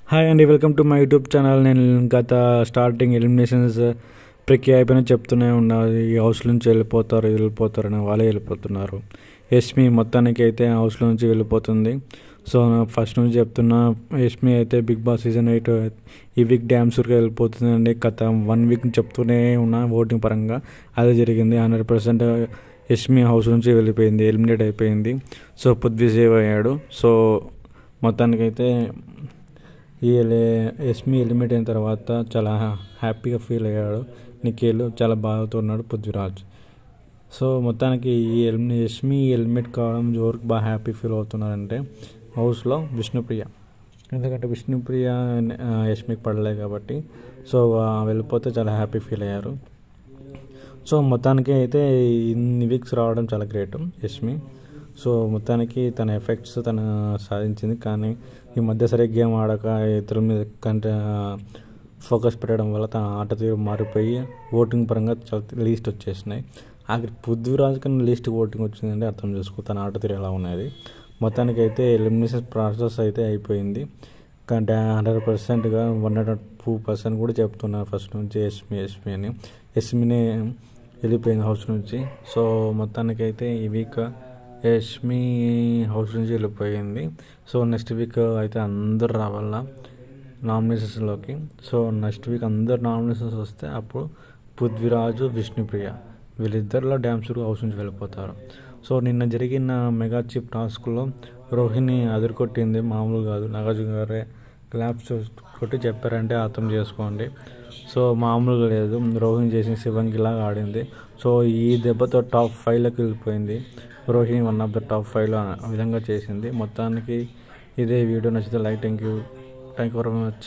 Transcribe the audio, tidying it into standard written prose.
Hi అండి, welcome to my YouTube channel. నేను గత స్టార్టింగ్ ఎలిమినేషన్స్ ప్రక్రియ అయిపోయినా చెప్తూనే ఉన్నది, ఈ హౌస్ నుంచి వెళ్ళిపోతారని వాళ్ళే వెళ్ళిపోతున్నారు. యష్మి మొత్తానికి అయితే హౌస్ నుంచి వెళ్ళిపోతుంది. సో ఫస్ట్ నుంచి చెప్తున్నా, యష్మి అయితే బిగ్ బాస్ సీజన్ 8 ఈ వీక్ డ్యామ్స్గా వెళ్ళిపోతుందండి. గత 1 వీక్ చెప్తూనే ఉన్నా ఓటింగ్ పరంగా అదే జరిగింది. 100% యష్మి హౌస్ నుంచి వెళ్ళిపోయింది, ఎలిమినేట్ అయిపోయింది. సో పృథ్వీ సేవ్ అయ్యాడు. సో మొత్తానికైతే ఈ యష్మి ఎలిమినేట్ అయిన తర్వాత చాలా హ్యాపీగా ఫీల్ అయ్యాడు నిఖిల్, చాలా బాగుతున్నాడు పృథ్వీరాజ్. సో మొత్తానికి ఈ యష్మి ఎలిమినేట్ కావడం ఎవరికి బాగా హ్యాపీ ఫీల్ అవుతున్నారంటే హౌస్లో విష్ణుప్రియ. ఎందుకంటే విష్ణుప్రియ యష్మికి పడలేదు కాబట్టి సో వెళ్ళిపోతే చాలా హ్యాపీ ఫీల్ అయ్యారు. సో మొత్తానికి అయితే ఇన్ని వీక్స్ రావడం చాలా గ్రేట్ యష్మి. సో మొత్తానికి తన ఎఫెక్ట్స్ తను సాధించింది. కానీ ఈ మధ్య సరే గేమ్ ఆడక ఇతరుల మీద ఫోకస్ పెట్టడం వల్ల తన ఆట తీరు మారిపోయి ఓటింగ్ పరంగా చాలా లీస్ట్ వచ్చేసినాయి. ఆఖరి పృథ్వీరాజ్ కన్నా లీస్ట్ ఓటింగ్ వచ్చిందంటే అర్థం చేసుకో తన ఆట తీరు ఎలా ఉన్నది. మొత్తానికి అయితే ఎలిమినేషన్ ప్రాసెస్ అయితే అయిపోయింది. కానీ 100%గా 102% కూడా చెప్తున్నారు ఫస్ట్ నుంచి యష్మి అని. యష్మినే వెళ్ళిపోయింది హౌస్ నుంచి. సో మొత్తానికి అయితే ఈ వీక్ యష్మి హౌస్ నుంచి వెళ్ళిపోయింది. సో నెక్స్ట్ వీక్ అయితే అందరు రావాల నామినేషన్స్లోకి. సో నెక్స్ట్ వీక్ అందరు నామినేషన్స్ వస్తే అప్పుడు పృథ్వీరాజు, విష్ణుప్రియ వీళ్ళిద్దరిలో డ్యామ్స్ హౌస్ నుంచి వెళ్ళిపోతారు. సో నిన్న జరిగిన మెగా చీఫ్ టాస్క్లో రోహిణి అదిరికొట్టింది, మామూలు కాదు. నాగార్జున గారే క్లాప్స్ కొట్టి చెప్పారంటే అర్థం చేసుకోండి. సో మామూలుగా లేదు, రోహిణి చేసిన శివంగిలాగా ఆడింది. సో ఈ దెబ్బతో టాప్ 5లోకి వెళ్ళిపోయింది. Rohini one of the top 5లో ఆ విధంగా చేసింది. మొత్తానికి ఇదే వీడియో నచ్చితే like. Thank you very much.